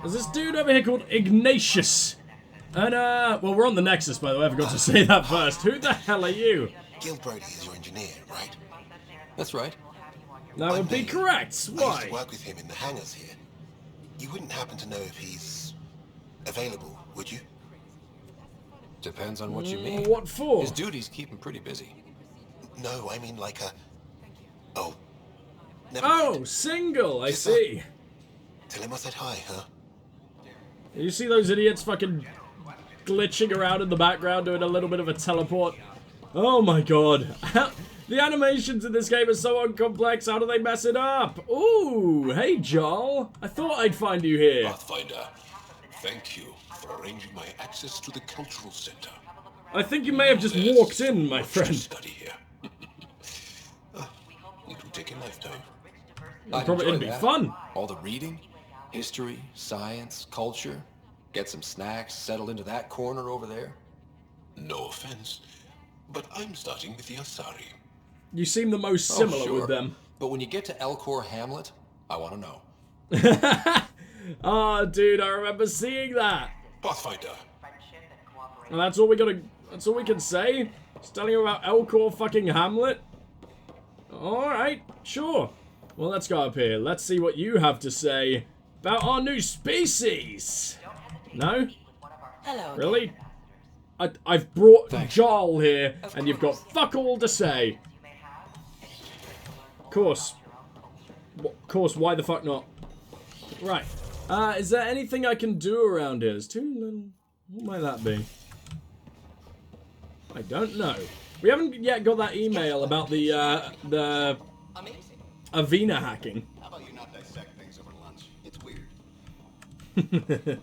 There's this dude over here called Ignatius. And, well, we're on the Nexus, by the way. I forgot to say that first. Who the hell are you? Gil Brody is your engineer, right? That's right. That would be correct. I used Why? to work with him in the hangars here. You wouldn't happen to know if he's available, would you? Depends on what you mean. What for? His duties keep him pretty busy. No, I mean like a... Oh. Never Oh, mind. single. I Just see. Tell him I said hi, huh? You see those idiots fucking glitching around in the background doing a little bit of a teleport? Oh my god. The animations in this game are so uncomplex. How do they mess it up? Ooh, hey Jaal. I thought I'd find you here. Pathfinder, thank you for arranging my access to the cultural center. I think you may have just walked in, my Much to friend. study here. It will take a lifetime. I'd Probably enjoy it'd be that. fun. All the reading, history, science, culture. Get some snacks, settled into that corner over there. No offense, but I'm starting with the Asari. You seem the most similar sure. with them. But when you get to Elcor Hamlet, I want to know. Oh, dude, I remember seeing that. Pathfinder, And that's all we gotta. That's all we can say. Just telling you about Elcor fucking Hamlet. All right, sure. Well, let's go up here. Let's see what you have to say about our new species. No? Hello. Really? I've brought Thanks. Jaal here, and you've got fuck all to say. Of course. Of course, why the fuck not? Right. Is there anything I can do around here? There's too little... What might that be? I don't know. We haven't yet got that email about the Amazing. Avena hacking. How about you not dissect things over lunch? It's weird.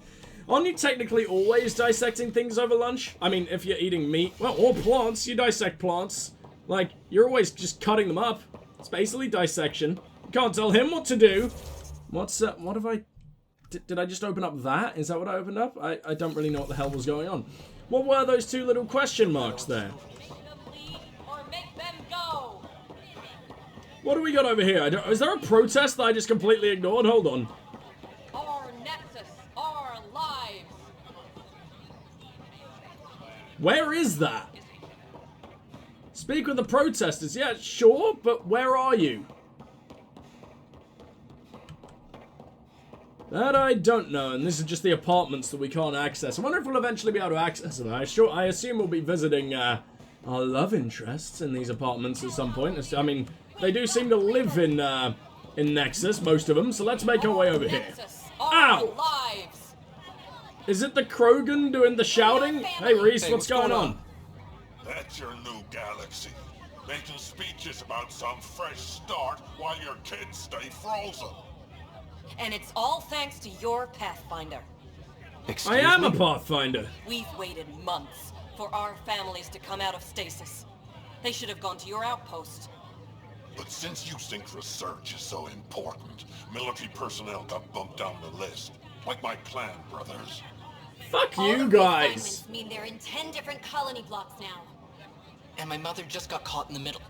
Aren't you technically always dissecting things over lunch? I mean, if you're eating meat, well, or plants, you dissect plants. Like, you're always just cutting them up. It's basically dissection. You can't tell him what to do. What's, what have I... Did I just open up that? Is that what I opened up? I don't really know what the hell was going on. What were those two little question marks there? Make them leave or make them go. What do we got over here? Is there a protest that I just completely ignored? Hold on. Our nexus, our lives. Where is that? Speak with the protesters. Yeah, sure, but where are you? That I don't know, and this is just the apartments that we can't access. I wonder if we'll eventually be able to access them. I assume we'll be visiting our love interests in these apartments at some point. I mean, they do seem to live in Nexus, most of them, so let's make our way over here. Nexus, our Ow! lives. Is it the Krogan doing the shouting? Hey, Reese, Hey, what's going on? that's your new galaxy. Making speeches about some fresh start while your kids stay frozen. And it's all thanks to your Pathfinder. Excuse I am me? a Pathfinder. We've waited months for our families to come out of stasis. They should have gone to your outpost. But since you think research is so important, military personnel got bumped down the list. Like my clan brothers. Fuck All you the guys. refinements mean they're in 10 different colony blocks now. And my mother just got caught in the middle.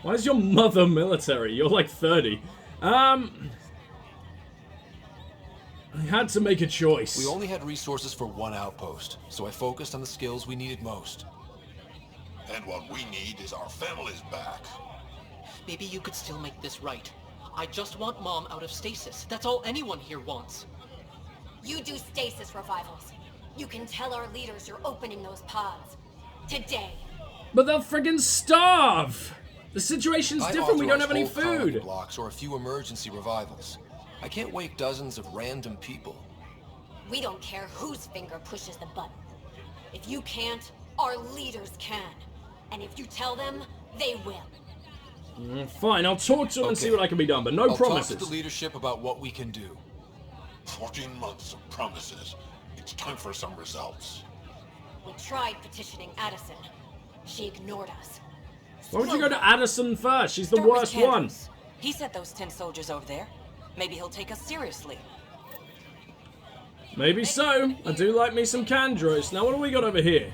Why is your mother military? You're like 30. I had to make a choice. We only had resources for one outpost, so I focused on the skills we needed most. And what we need is our families back. Maybe you could still make this right. I just want Mom out of stasis. That's all anyone here wants. You do stasis revivals. You can tell our leaders you're opening those pods. Today. But they'll friggin' starve! The situation's I different, we don't have authorize any whole colony food. blocks or a few emergency revivals. I can't wake dozens of random people. We don't care whose finger pushes the button. If you can't, our leaders can. And if you tell them, they will. Fine, I'll talk to them and see Okay. what I can be done, but no I'll promises. talk to the leadership about what we can do. 14 months of promises. It's time for some results. We tried petitioning Addison. She ignored us. Why would you go to Addison first? She's the Start with worst one. Andrews. He sent those 10 soldiers over there. Maybe he'll take us seriously. Maybe so. I do like me some Candros. Now, what do we got over here?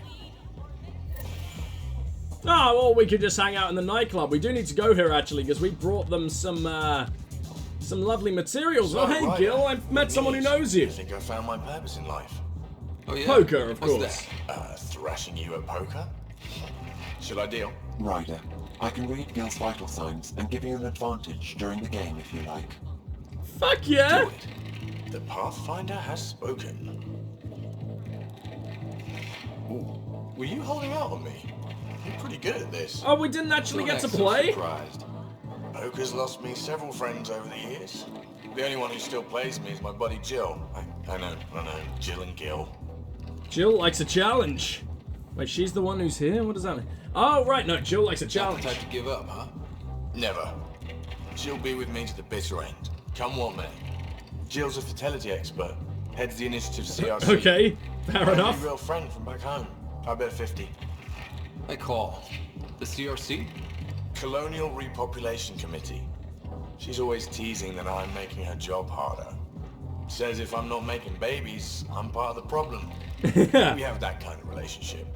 Oh, well, we could just hang out in the nightclub. We do need to go here, actually, because we brought them some Some lovely materials. Oh, So, hey, right, Gil, I've met someone who knows I you. think I found my purpose in life. Oh yeah? Poker, of What's course. that? Thrashing you at poker? Should I deal? Ryder, I can read Gil's vital signs and give you an advantage during the game if you like. Fuck yeah! Do it. The Pathfinder has spoken. Ooh, were you holding out on me? You're pretty good at this. Oh, we didn't actually Don't get to act so play? surprised. Poker's lost me several friends over the years. The only one who still plays me is my buddy Jill. I know, Jill and Gil. Jill likes a challenge. Wait, she's the one who's here? What does that mean? Oh, right, no, Jill likes a Not challenge. the type to give up, huh? Never. She'll be with me to the bitter end. Come what may. Jill's a fertility expert. Heads the initiative CRC. Okay, fair My enough. only real friend from back home. I bet 50. I call. The CRC? Colonial Repopulation Committee. She's always teasing that I'm making her job harder. Says if I'm not making babies, I'm part of the problem. We have that kind of relationship.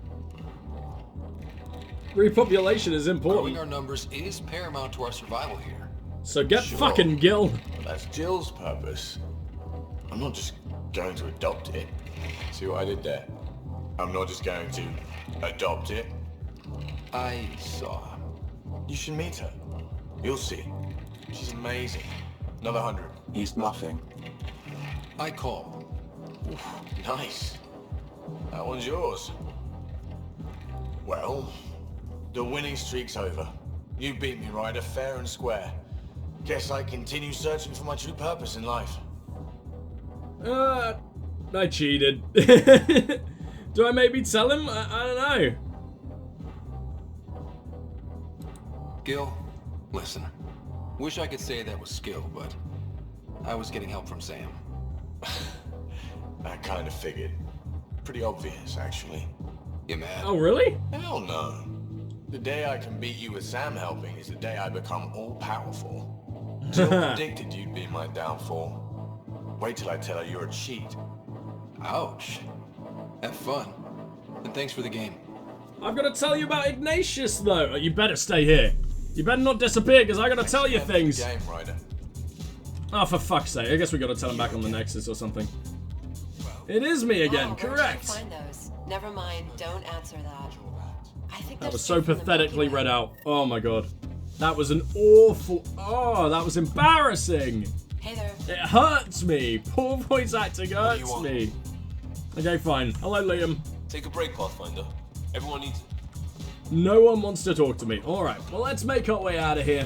Repopulation is Growing important. our numbers is paramount to our survival here. So get Sure. fucking Gil. But that's Jill's purpose. I'm not just going to adopt it. See what I did there? I'm not just going to adopt it. I saw. You should meet her. You'll see. She's amazing. Another 100. He's bluffing. I call. Nice. That one's yours. Well, the winning streak's over. You beat me, Ryder, fair and square. Guess I continue searching for my true purpose in life. I cheated. Do I maybe tell him? I don't know. Gil, listen. Wish I could say that was skill, but I was getting help from Sam. I kind of figured. Pretty obvious, actually. You mad? Oh, really? Hell no. The day I can beat you with Sam helping is the day I become all-powerful. Jill predicted you'd be my downfall. Wait till I tell her you're a cheat. Ouch. Have fun. And thanks for the game. I've got to tell you about Ignatius, though. You better stay here. You better not disappear, because I got to tell you things. Game, Ryder. Oh, for fuck's sake. I guess we got to tell him back on the Nexus or something. It is me again, Oh, correct. Where did you find those? Never mind, don't answer that. I think That they're was so straight from the pathetically Milky read Way. out. Oh my god. That was an awful... Oh, that was embarrassing. Hey there. It hurts me. Poor voice acting hurts want? me. Okay, fine. Hello, Liam. Take a break, Pathfinder. Everyone needs it. No one wants to talk to me. Alright, well, let's make our way out of here.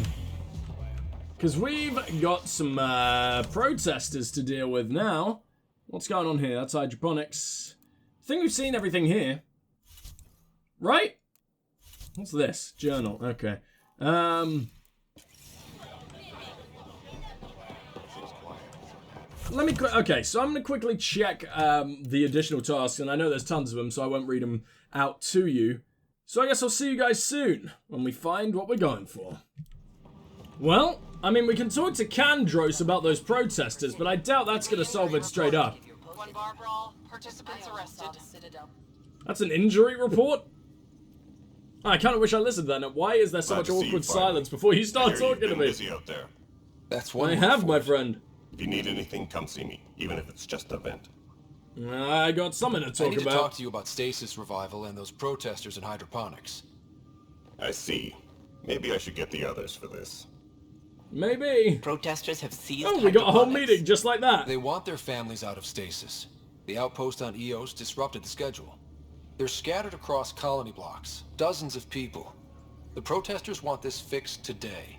Because we've got some protesters to deal with now. What's going on here? That's hydroponics. I think we've seen everything here. Right? What's this? Journal. Okay. Let me okay, so I'm going to quickly check the additional tasks, and I know there's tons of them, so I won't read them out to you. So I guess I'll see you guys soon, when we find what we're going for. Well, I mean, we can talk to Kandros about those protesters, but I doubt that's going to solve it straight up. One bar brawl, participants arrested. That's an injury report? I kind of wish I listened then. Why is there so Glad much to see you awkward finally. silence before you I start hear you've talking to been me? busy out there. That's one I word have, for my it. friend. If you need anything, come see me, even if it's just a vent. I got something to I talk need to talk about. to you about stasis revival and those protesters in hydroponics. I see. Maybe I should get the others for this. Maybe. Protesters have seized Oh, we got a whole hydroponics. meeting just like that. They want their families out of stasis. The outpost on Eos disrupted the schedule. They're scattered across colony blocks, dozens of people. The protesters want this fixed today.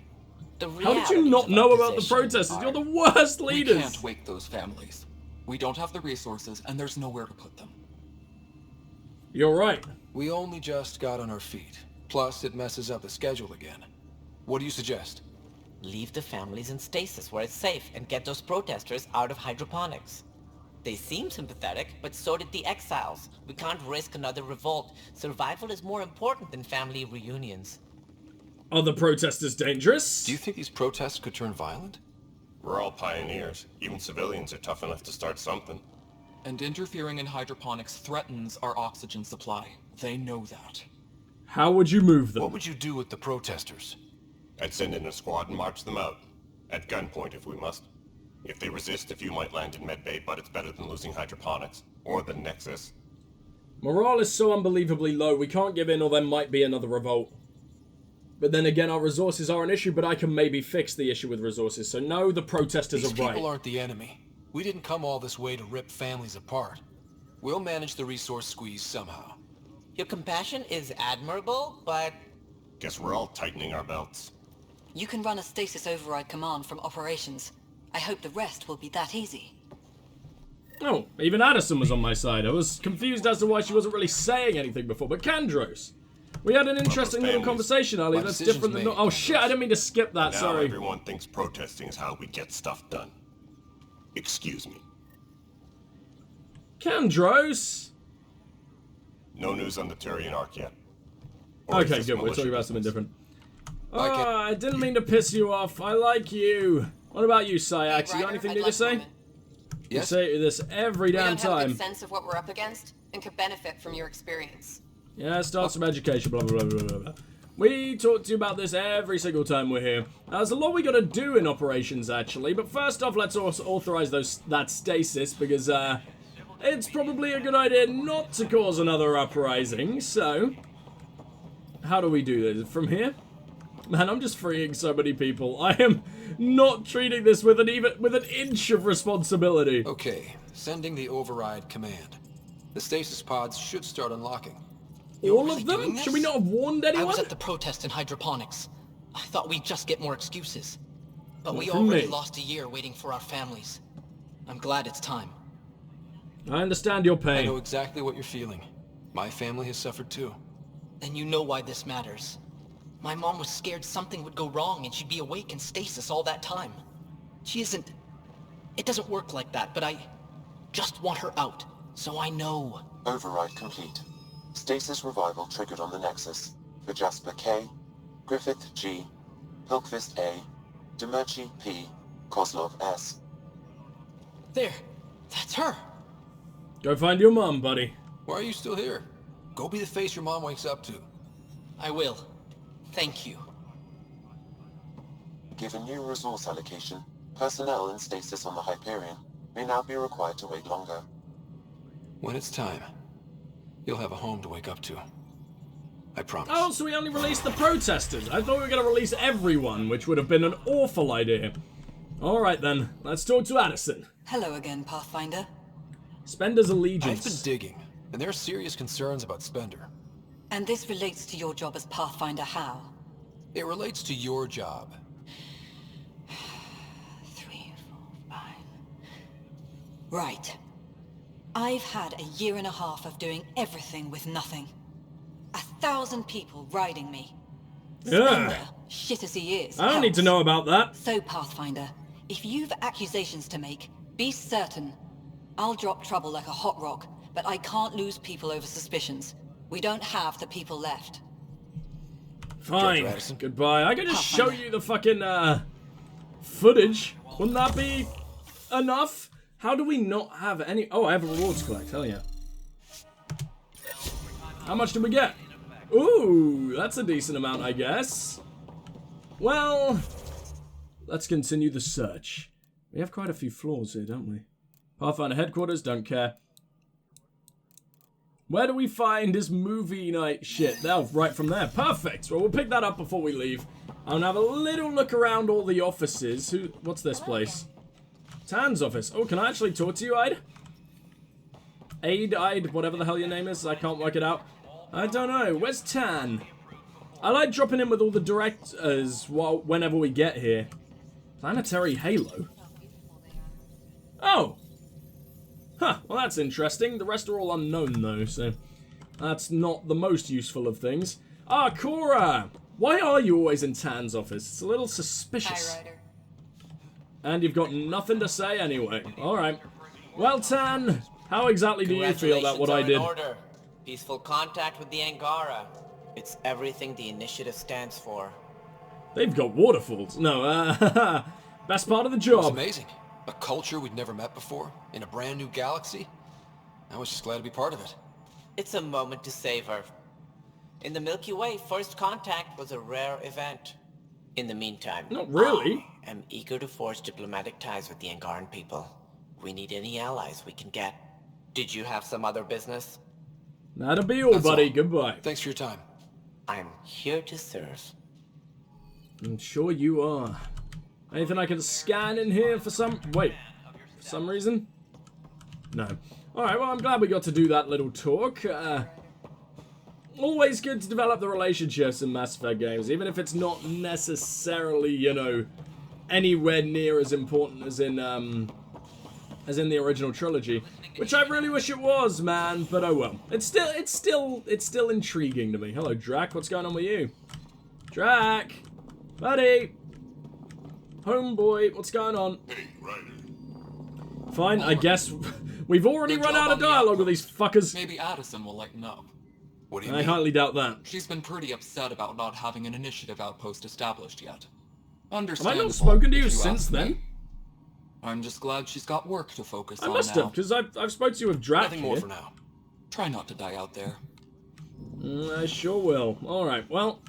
How did you not know about the protesters? You're the worst We leaders. can't wake those families. We don't have the resources, and there's nowhere to put them. You're right. We only just got on our feet. Plus, it messes up the schedule again. What do you suggest? Leave the families in stasis where it's safe and get those protesters out of hydroponics. They seem sympathetic, but so did the exiles. We can't risk another revolt. Survival is more important than family reunions. Are the protesters dangerous? Do you think these protests could turn violent? We're all pioneers. Even civilians are tough enough to start something. And interfering in hydroponics threatens our oxygen supply. They know that. How would you move them? What would you do with the protesters? I'd send in a squad and march them out. At gunpoint if we must. If they resist, a few might land in medbay, but it's better than losing hydroponics. Or the Nexus. Morale is so unbelievably low, we can't give in or there might be another revolt. But then again, our resources are an issue, but I can maybe fix the issue with resources. So no, the protesters are right. These people aren't the enemy. We didn't come all this way to rip families apart. We'll manage the resource squeeze somehow. Your compassion is admirable, but... Guess we're all tightening our belts. You can run a stasis override command from operations. I hope the rest will be that easy. Oh, even Addison was on my side. I was confused as to why she wasn't really saying anything before, but Kandros. We had an interesting little conversation earlier that's different than... Oh shit, I didn't mean to skip that, now sorry. Everyone thinks protesting is how we get stuff done. Excuse me. Kandros! No news on the Turian Ark yet. Okay, good, we're talking about something different. Oh, I didn't mean to piss you off. I like you. What about you, Syax? You got anything new to say? You say this every damn time. We don't have a good sense of what we're up against, and could benefit from your experience. Yeah, start some education, blah, blah, blah, blah, blah. We talk to you about this every single time we're here. There's a lot we gotta do in operations, actually, but first off, let's also authorize that stasis, because, it's probably a good idea not to cause another uprising, so... How do we do this? From here? Man, I'm just freeing so many people. I am not treating this with an inch of responsibility. Okay, sending the override command. The stasis pods should start unlocking. All of them? Should we not have warned anyone? I was at the protest in hydroponics. I thought we'd just get more excuses. But Not we from already me. lost a year waiting for our families. I'm glad it's time. I understand your I pain. know exactly what you're feeling. My family has suffered too. Then you know why this matters. My mom was scared something would go wrong and she'd be awake in stasis all that time. She isn't... It doesn't work like that, but I just want her out, so I know. Override complete. Stasis revival triggered on the Nexus. For Jasper K, Griffith G, Hilkvist A, Demerchi P, Kozlov S. There, that's her. Go find your mom, buddy. Why are you still here? Go be the face your mom wakes up to. I will. Thank you. Given new resource allocation, personnel in stasis on the Hyperion may now be required to wait longer. When it's time, you'll have a home to wake up to. I promise. Oh, so we only released the protesters. I thought we were going to release everyone, which would have been an awful idea. Alright then, let's talk to Addison. Hello again, Pathfinder. Spender's allegiance. I've been digging, and there are serious concerns about Spender. And this relates to your job as Pathfinder how? It relates to your job. 3, 4, 5... Right. I've had a year and a half of doing everything with nothing. 1,000 people riding me. Spender, shit as he is, I don't need to know about that. So, Pathfinder, if you've accusations to make, be certain. I'll drop trouble like a hot rock, but I can't lose people over suspicions. We don't have the people left. Fine. Goodbye. I could just show you the fucking, footage. Wouldn't that be enough? How do we not have any... Oh, I have a rewards collect. Hell yeah. How much did we get? Ooh, that's a decent amount, I guess. Well, let's continue the search. We have quite a few floors here, don't we? Pathfinder headquarters, don't care. Where do we find this movie night shit? Oh, right from there. Perfect. Well, we'll pick that up before we leave. I'll have a little look around all the offices. What's this place? Tan's office. Oh, can I actually talk to you, Ide? Ide, whatever the hell your name is. I can't work it out. I don't know. Where's Tan? I like dropping in with all the directors whenever we get here. Planetary Halo? Oh. Huh, well that's interesting. The rest are all unknown though, so that's not the most useful of things. Ah, Cora! Why are you always in Tan's office? It's a little suspicious. Hi, Ryder. And you've got nothing to say anyway. Alright. Well, Tan, how exactly do you feel about what I did? Order. Peaceful contact with the Angara. It's everything the Initiative stands for. They've got waterfalls. No, best part of the job. It's amazing. A culture we'd never met before, in a brand new galaxy. I was just glad to be part of it. It's a moment to savor. In the Milky Way, first contact was a rare event. In the meantime, Not really. I am eager to forge diplomatic ties with the Angaran people. We need any allies we can get. Did you have some other business? That'll be all, buddy. Goodbye. Thanks for your time. I'm here to serve. I'm sure you are. Anything I can scan in here for some... Wait. For some reason? No. Alright, well, I'm glad we got to do that little talk. Always good to develop the relationships in Mass Effect games, even if it's not necessarily, you know, anywhere near as important as in the original trilogy, which I really wish it was, man. But oh well. It's still intriguing to me. Hello, Drac. What's going on with you, Drac? Buddy, homeboy. What's going on? Hey, Ryder. Fine. I guess we've already run out of dialogue with these fuckers. Maybe Addison will lighten up. What do you mean? I highly doubt that. She's been pretty upset about not having an initiative outpost established yet. Have I Understandable. not spoken to you if since ask me. then? I'm just glad she's got work to focus on I must now. have, because I've spoken to you with Drac Nothing here. more for now. Try not to die out there. I sure will. Alright, well,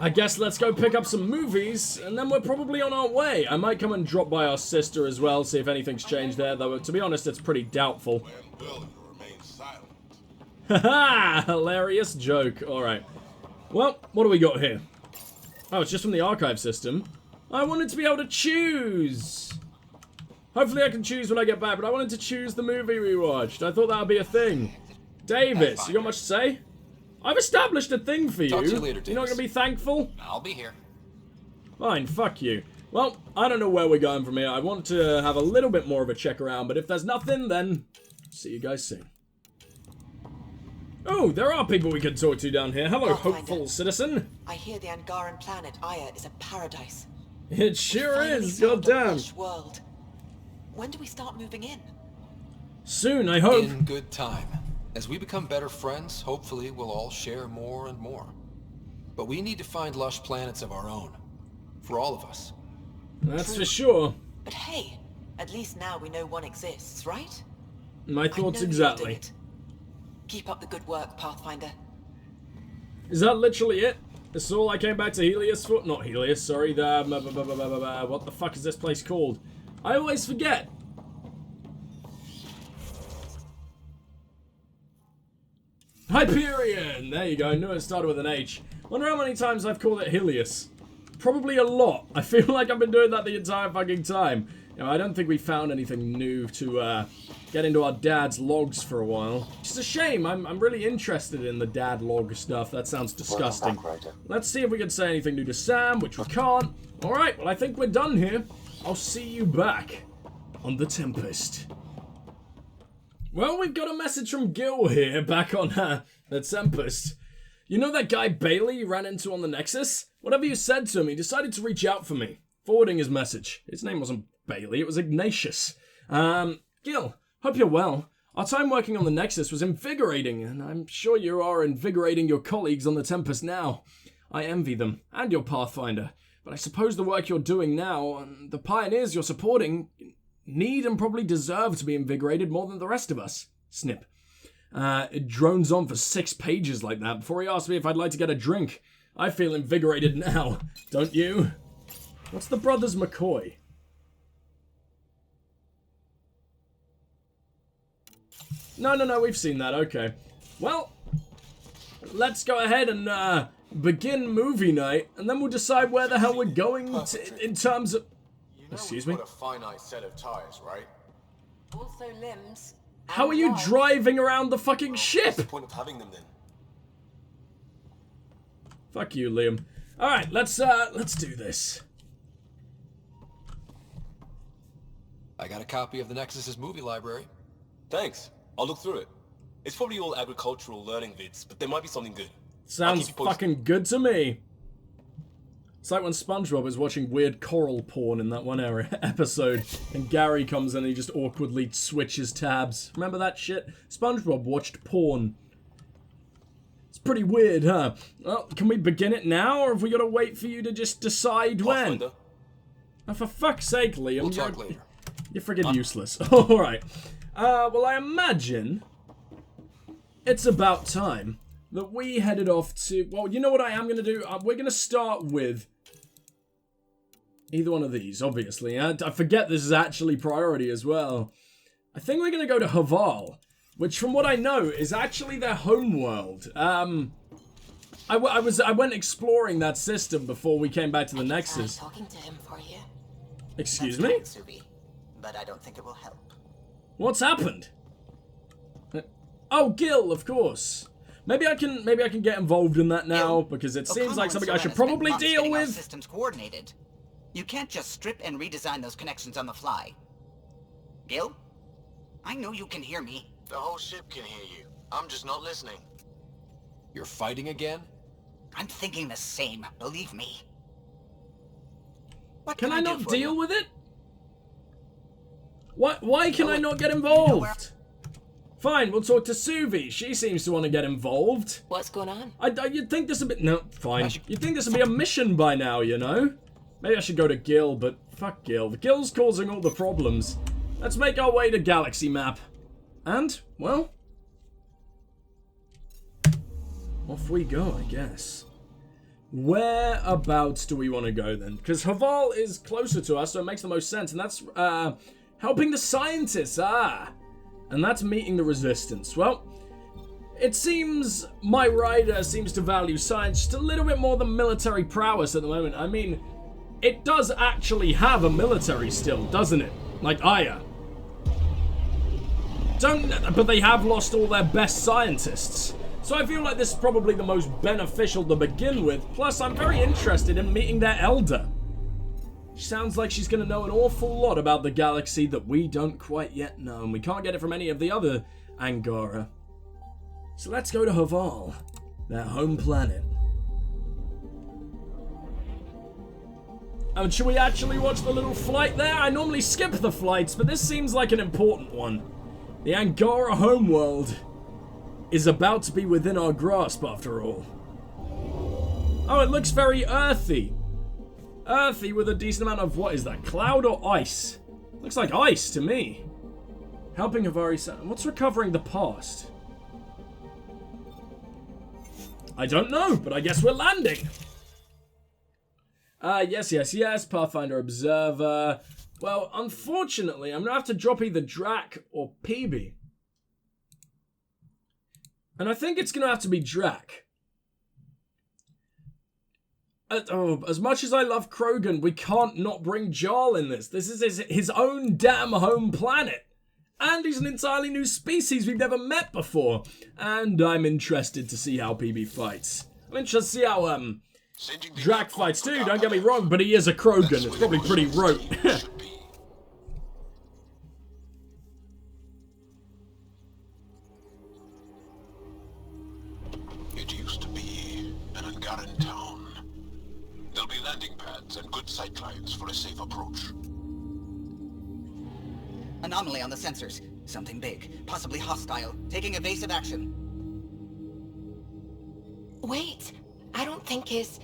I guess let's go pick up some movies, and then we're probably on our way. I might come and drop by our sister as well, see if anything's changed there, though to be honest, it's pretty doubtful. Haha! Hilarious joke. Alright. Well, what do we got here? Oh, it's just from the archive system. I wanted to be able to choose. Hopefully I can choose when I get back, but I wanted to choose the movie we watched. I thought that would be a thing. Davis, you got much to say? I've established a thing for you. Talk to you later, Davis. You're not going to be thankful? I'll be here. Fine, fuck you. Well, I don't know where we're going from here. I want to have a little bit more of a check around, but if there's nothing, then see you guys soon. Oh, there are people we can talk to down here. Hello, Pathfinder. hopeful citizen. I hear the Angaran planet Aya is a paradise. It sure Finally is, found a goddamn. lush world. When do we start moving in? Soon, I hope. In good time. As we become better friends, hopefully we'll all share more and more. But we need to find lush planets of our own. For all of us. That's for sure. But hey, at least now we know one exists, right? My I thoughts know you'll do exactly. it. Keep up the good work, Pathfinder. Is that literally it? This is all I came back to Helios for? Not Helios, sorry. What the fuck is this place called? I always forget. Hyperion! There you go. I knew it started with an H. Wonder how many times I've called it Helios. Probably a lot. I feel like I've been doing that the entire fucking time. You know, I don't think we found anything new to get into our dad's logs for a while. It's a shame. I'm really interested in the dad log stuff. That sounds disgusting. Let's see if we can say anything new to Sam, which we can't. Alright, well I think we're done here. I'll see you back on the Tempest. Well, we've got a message from Gil here, back on the Tempest. You know that guy Bailey you ran into on the Nexus? Whatever you said to him, he decided to reach out for me. Forwarding his message. His name wasn't Bailey, it was Ignatius. Gil, hope you're well. Our time working on the Nexus was invigorating, and I'm sure you are invigorating your colleagues on the Tempest now. I envy them, and your Pathfinder. But I suppose the work you're doing now, and the pioneers you're supporting, need and probably deserve to be invigorated more than the rest of us. Snip. It drones on for 6 pages like that before he asked me if I'd like to get a drink. I feel invigorated now, don't you? What's the Brothers McCoy? No, we've seen that, okay. Well, let's go ahead and begin movie night, and then we'll decide where the hell we're going in terms of... Excuse me? What a finite set of tires, right? Also limbs. How are you driving around the fucking ship? What's the point of having them then? Fuck you, Liam. Alright, let's do this. I got a copy of the Nexus's movie library. Thanks. I'll look through it. It's probably all agricultural learning vids, but there might be something good. Sounds fucking good to me. It's like when SpongeBob is watching weird coral porn in that one episode, and Gary comes in and he just awkwardly switches tabs. Remember that shit? SpongeBob watched porn. It's pretty weird, huh? Well, can we begin it now, or have we got to wait for you to just decide when? Oh, for fuck's sake, Liam. We'll talk later. You're friggin' useless. Alright. Well, I imagine it's about time that we headed off to... Well, you know what I am going to do? We're going to start with either one of these, obviously. I forget this is actually priority as well. I think we're going to go to Jaal, which from what I know is actually their homeworld. I went exploring that system before we came back to the Nexus. Talking to him for you. Excuse me? Subi, but I don't think it will help. What's happened? Oh, Gil, of course. Maybe I can get involved in that now because it seems like something I should probably deal with. Systems coordinated. You can't just strip and redesign those connections on the fly. Gil? I know you can hear me. The whole ship can hear you. I'm just not listening. You're fighting again? I'm thinking the same, believe me. What can I not deal with it? Why can I not get involved? Fine, we'll talk to Suvi. She seems to want to get involved. What's going on? You'd think this would be... No, fine. You'd think this would be a mission by now, you know? Maybe I should go to Gil, but fuck Gil. Gil's causing all the problems. Let's make our way to Galaxy Map. And, well... off we go, I guess. Whereabouts do we want to go, then? Because Jaal is closer to us, so it makes the most sense. And that's, helping the scientists, and that's meeting the resistance. Well, it seems my rider seems to value science just a little bit more than military prowess at the moment. I mean, it does actually have a military still, doesn't it? Like Aya. But they have lost all their best scientists. So I feel like this is probably the most beneficial to begin with. Plus, I'm very interested in meeting their elder. She sounds like she's going to know an awful lot about the galaxy that we don't quite yet know. And we can't get it from any of the other Angara. So let's go to Jaal, their home planet. Should we actually watch the little flight there? I normally skip the flights, but this seems like an important one. The Angara homeworld is about to be within our grasp after all. Oh, it looks very earthy. Earthy with a decent amount of, what is that, cloud or ice? Looks like ice to me. Helping Havari... What's recovering the past? I don't know, but I guess we're landing. Yes, Pathfinder Observer. Well, unfortunately, I'm gonna have to drop either Drac or PB. And I think it's gonna have to be Drac. As much as I love Krogan, we can't not bring Jaal in this. This is his own damn home planet. And he's an entirely new species we've never met before. And I'm interested to see how PB fights. I'm interested to see how, Drac fights too, don't get me wrong, but he is a Krogan. It's probably pretty rote. It used to be an Angaran town. There'll be landing pads and good sight lines for a safe approach. Anomaly on the sensors. Something big, possibly hostile, taking evasive action. Wait, I don't think his...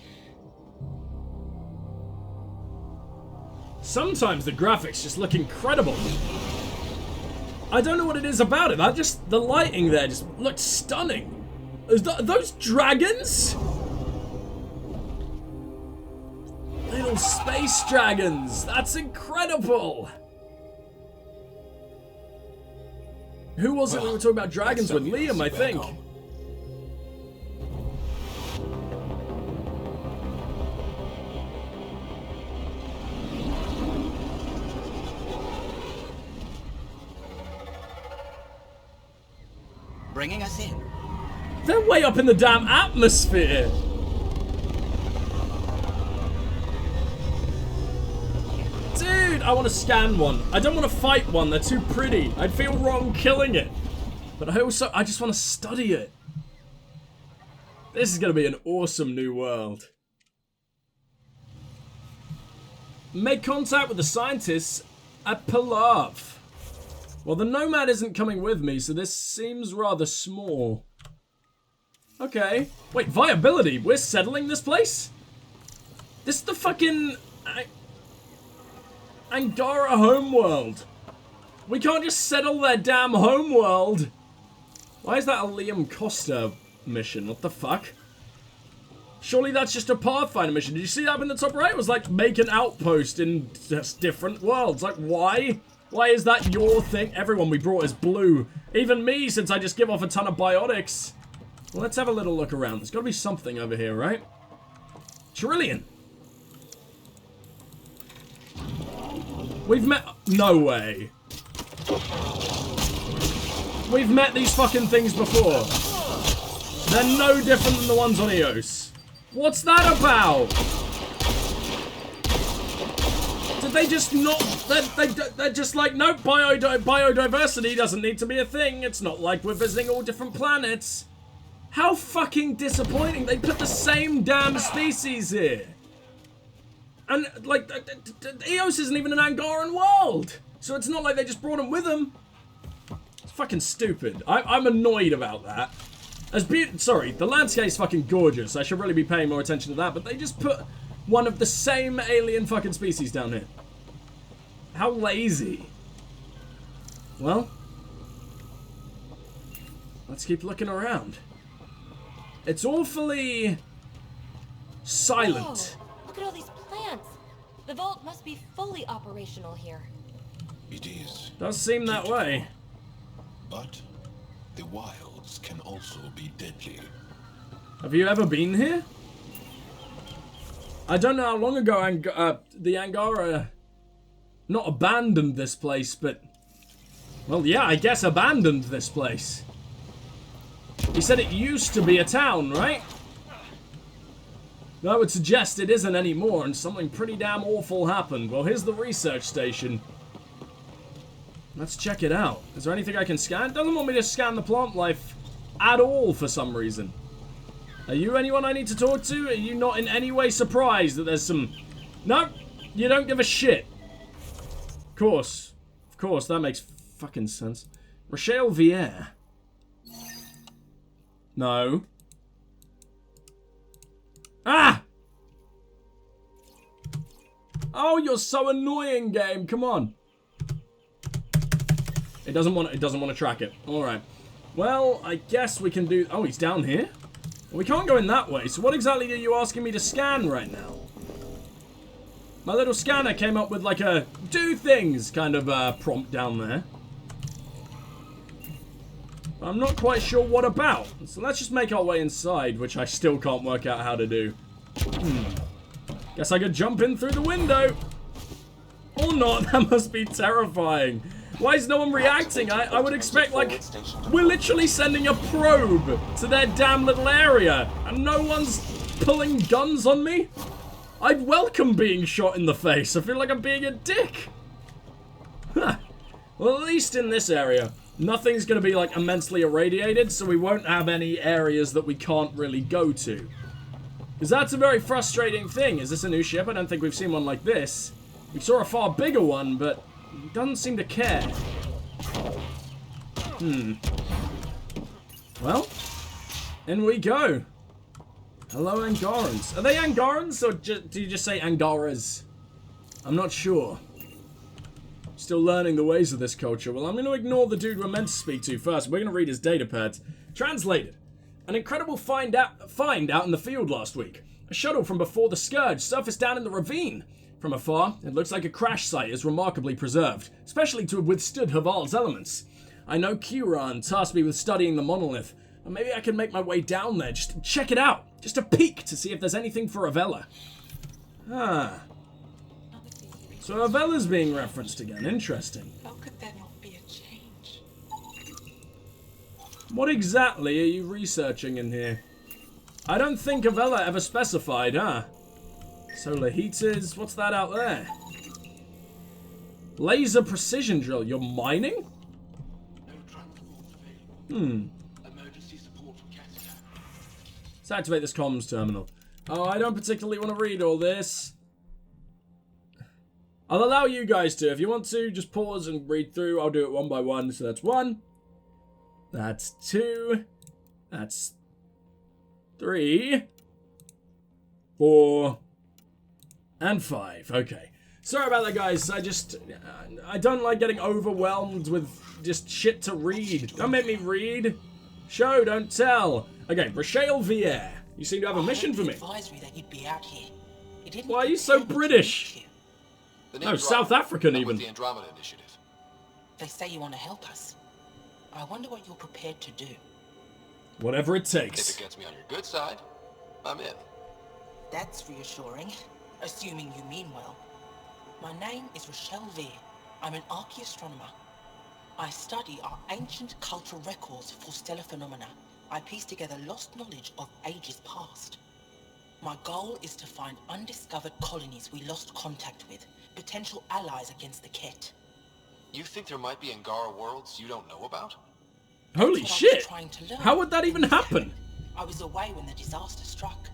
Sometimes the graphics just look incredible. I don't know what it is about it. The lighting there just looks stunning. Are those dragons? Little space dragons. That's incredible. Who was it we were talking about dragons with? Liam, I think. Bringing us in. They're way up in the damn atmosphere. Dude, I want to scan one. I don't want to fight one. They're too pretty. I'd feel wrong killing it. But I just want to study it. This is going to be an awesome new world. Make contact with the scientists at Palav. Well, the Nomad isn't coming with me, so this seems rather small. Okay. Wait, viability? We're settling this place? This is the fucking... Angara homeworld. We can't just settle their damn homeworld. Why is that a Liam Costa mission. What the fuck? Surely that's just a Pathfinder mission. Did you see that up in the top right? It was like, make an outpost in just different worlds. Like, why? Why is that your thing? Everyone we brought is blue. Even me, since I just give off a ton of biotics. Well, let's have a little look around. There's got to be something over here, right? Trillion. We've met... No way. We've met these fucking things before. They're no different than the ones on Eos. What's that about? Did they just not... They're just like, nope, biodiversity doesn't need to be a thing. It's not like we're visiting all different planets. How fucking disappointing. They put the same damn species here. And, like, Eos isn't even an Angaran world. So it's not like they just brought them with them. It's fucking stupid. I'm annoyed about that. Sorry, the landscape's fucking gorgeous. I should really be paying more attention to that. But they just put one of the same alien fucking species down here. How lazy. Well, let's keep looking around. It's awfully silent. Whoa, look at all these plants. The vault must be fully operational here. It is. Does seem that way. But the wilds can also be deadly. Have you ever been here? I don't know how long ago the Angara not abandoned this place, but... Well, yeah, I guess abandoned this place. He said it used to be a town, right? That would suggest it isn't anymore, and something pretty damn awful happened. Well, here's the research station. Let's check it out. Is there anything I can scan? It doesn't want me to scan the plant life at all for some reason. Are you anyone I need to talk to? Are you not in any way surprised that there's some... No, you don't give a shit. Of course, that makes fucking sense. Rochelle Vierre. No. Ah! Oh, you're so annoying, game. Come on. It doesn't want to track it. All right. Well, I guess we can do... Oh, he's down here? We can't go in that way. So what exactly are you asking me to scan right now? My little scanner came up with like a do things kind of prompt down there. I'm not quite sure what about. So let's just make our way inside, which I still can't work out how to do. Guess I could jump in through the window. Or not. That must be terrifying. Why is no one reacting? I would expect, like, we're literally sending a probe to their damn little area, and no one's pulling guns on me? I'd welcome being shot in the face. I feel like I'm being a dick. Huh. Well, at least in this area, nothing's going to be, like, immensely irradiated, so we won't have any areas that we can't really go to. Because that's a very frustrating thing. Is this a new ship? I don't think we've seen one like this. We saw a far bigger one, but... he doesn't seem to care. Well, in we go. Hello, Angarans. Are they Angarans, or do you just say Angaras? I'm not sure. Still learning the ways of this culture. Well, I'm going to ignore the dude we're meant to speak to first. We're going to read his data pads. Translated. An incredible find out in the field last week. A shuttle from before the Scourge surfaced down in the ravine. From afar, it looks like a crash site is remarkably preserved, especially to have withstood Haval's elements. I know Kiran tasked me with studying the monolith, and maybe I can make my way down there just to check it out, just a peek to see if there's anything for Avella. Ah. So Avella's being referenced again, interesting. How could there not be a change? What exactly are you researching in here? I don't think Avella ever specified, huh? Solar heaters. What's that out there? Laser precision drill. You're mining? Emergency support from Kett. Let's activate this comms terminal. Oh, I don't particularly want to read all this. I'll allow you guys to. If you want to, just pause and read through. I'll do it one by one. So that's 1. That's 2. That's 3. 4. And 5. Okay. Sorry about that, guys. I don't like getting overwhelmed with just shit to read. Don't make me read. Show, don't tell. Okay, Rochelle Vier. You seem to have a mission for me. Advisory that you'd be out here. It didn't Why are you so British? No, South African even. With the Andromeda Initiative. They say you want to help us. I wonder what you're prepared to do. Whatever it takes. If it gets me on your good side, I'm in. That's reassuring, assuming you mean well. My name is Rochelle Vier. I'm an archaeoastronomer. I study our ancient cultural records for stellar phenomena. I piece together lost knowledge of ages past. My goal is to find undiscovered colonies we lost contact with, potential allies against the Kett. You think there might be Angara worlds you don't know about? Holy shit! How would that even happen? I was away when the disaster struck.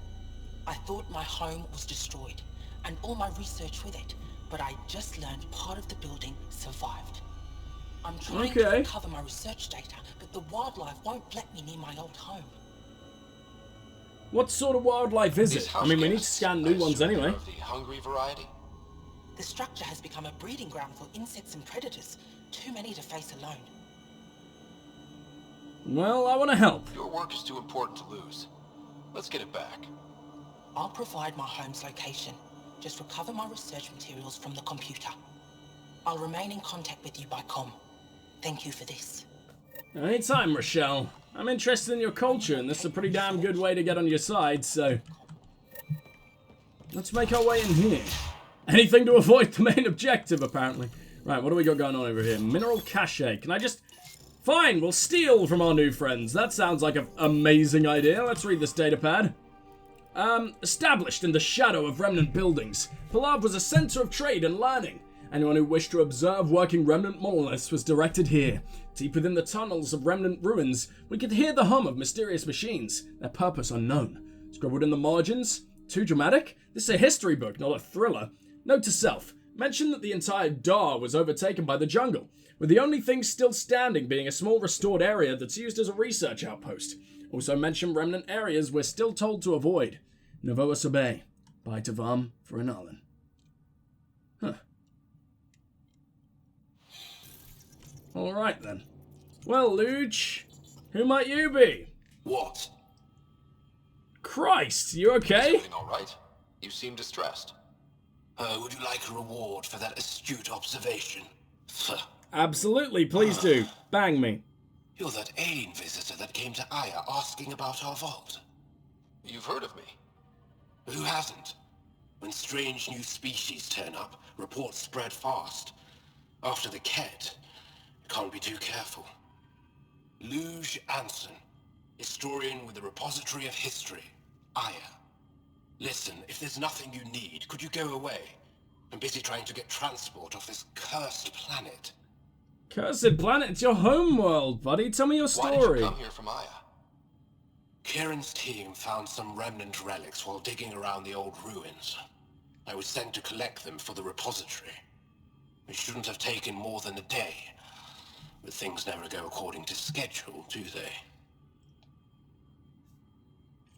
I thought my home was destroyed, and all my research with it, but I just learned part of the building survived. I'm trying to recover my research data, but the wildlife won't let me near my old home. What sort of wildlife is it? I mean, we need to scan new ones anyway. Of the hungry variety? The structure has become a breeding ground for insects and predators. Too many to face alone. Well, I want to help. Your work is too important to lose. Let's get it back. I'll provide my home's location. Just recover my research materials from the computer. I'll remain in contact with you by comm. Thank you for this. Anytime, Rochelle. I'm interested in your culture, and this is a pretty damn good way to get on your side, so... let's make our way in here. Anything to avoid the main objective, apparently. Right, what do we got going on over here? Mineral cache. Can I just... Fine, we'll steal from our new friends. That sounds like an amazing idea. Let's read this datapad. Established in the shadow of Remnant buildings, Palav was a center of trade and learning. Anyone who wished to observe working Remnant monoliths was directed here. Deep within the tunnels of Remnant ruins, we could hear the hum of mysterious machines, their purpose unknown. Scribbled in the margins? Too dramatic? This is a history book, not a thriller. Note to self, mention that the entire Dar was overtaken by the jungle, with the only thing still standing being a small restored area that's used as a research outpost. Also mention Remnant areas we're still told to avoid. Novoa Sobe, by Tavam for Analan. Huh. Alright then. Well, Luge, who might you be? What? Christ, you okay? Everything alright? You seem distressed. Would you like a reward for that astute observation? Absolutely, please do. Bang me. You're that alien visitor that came to Aya asking about our vault. You've heard of me. Who hasn't? When strange new species turn up, reports spread fast. After the Kett, you can't be too careful. Luge Anson, historian with the Repository of History, Aya. Listen, if there's nothing you need, could you go away? I'm busy trying to get transport off this cursed planet. Cursed planet? It's your home world, buddy. Tell me your story. Why did you come here from Aya? Kieran's team found some Remnant relics while digging around the old ruins. I was sent to collect them for the repository. It shouldn't have taken more than a day. But things never go according to schedule, do they?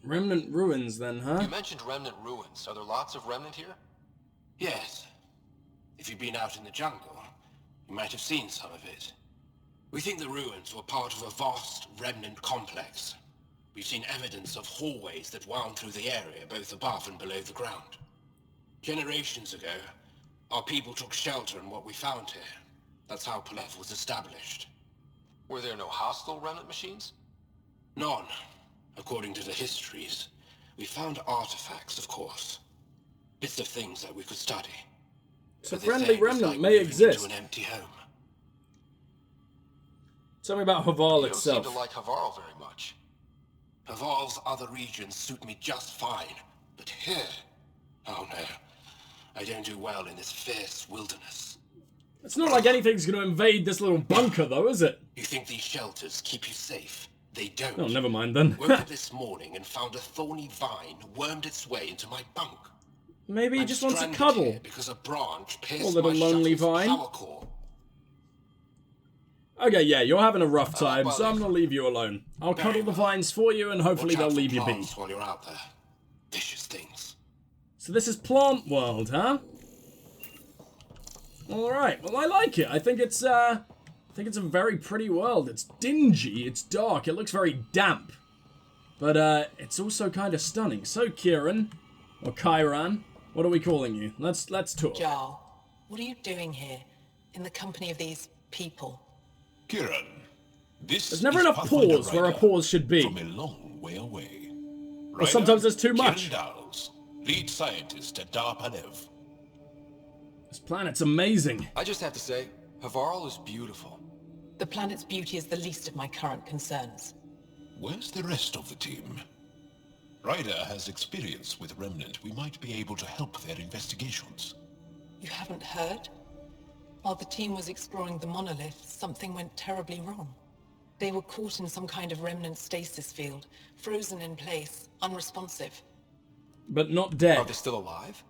Remnant ruins, then, huh? You mentioned Remnant ruins. Are there lots of Remnant here? Yes. If you've been out in the jungle, you might have seen some of it. We think the ruins were part of a vast Remnant complex. We've seen evidence of hallways that wound through the area, both above and below the ground. Generations ago, our people took shelter in what we found here. That's how Palev was established. Were there no hostile Remnant machines? None. According to the histories, we found artifacts, of course. Bits of things that we could study. So friendly Remnant may exist. Into an empty home. Tell me about Haval itself. You don't seem to like Havarl very much. Haval's other regions suit me just fine, but here... oh no. I don't do well in this fierce wilderness. It's not like anything's going to invade this little bunker, though, is it? You think these shelters keep you safe? They don't. Oh, never mind then. Woke up this morning and found a thorny vine wormed its way into my bunk. Maybe he just wants a cuddle. Because a branch pierced Poor little my lonely vine. power core. Okay, yeah, you're having a rough time, so I'm gonna leave you alone. I'll cuddle the vines for you, and hopefully they'll leave you be. While you're out there. Vicious things. So this is Plant World, huh? Alright, well I like it. I think it's a very pretty world. It's dingy, it's dark, it looks very damp. But it's also kind of stunning. So Kieran, or Kyran, what are we calling you? Let's talk. Jaal, what are you doing here, in the company of these people? Kieran, this There's never is enough Pathfinder pause where a Ryder pause should be. From a long way away. Or sometimes there's too much. Kieran Dowles, lead scientist at Panev. This planet's amazing. I just have to say, Havarl is beautiful. The planet's beauty is the least of my current concerns. Where's the rest of the team? Ryder has experience with Remnant. We might be able to help their investigations. You haven't heard? While the team was exploring the monolith, something went terribly wrong. They were caught in some kind of Remnant stasis field, frozen in place, unresponsive. But not dead. Are they still alive?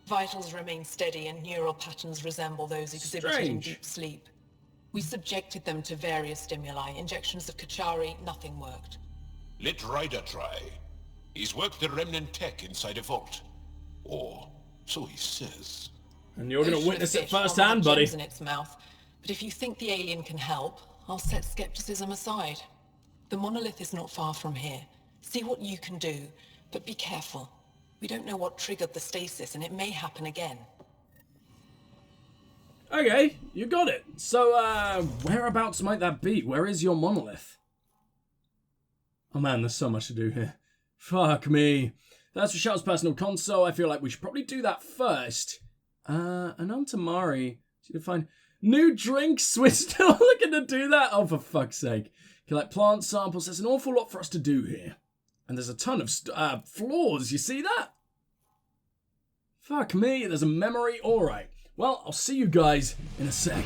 Vitals remain steady and neural patterns resemble those exhibited in deep sleep. We subjected them to various stimuli, injections of Kachari, nothing worked. Let Ryder try. He's worked the Remnant tech inside a vault. Or so he says. And you're going to witness it firsthand, buddy. In its mouth. But if you think the alien can help, I'll set skepticism aside. The monolith is not far from here. See what you can do, but be careful. We don't know what triggered the stasis, and it may happen again. Okay, you got it. So, whereabouts might that be? Where is your monolith? Oh man, there's so much to do here. Fuck me. That's for Shell's personal console. I feel like we should probably do that first. Anantamari. Should we find new drinks? We're still looking to do that? Oh, for fuck's sake. Collect plant samples. There's an awful lot for us to do here. And there's a ton of floors. You see that? Fuck me. There's a memory. All right. Well, I'll see you guys in a sec.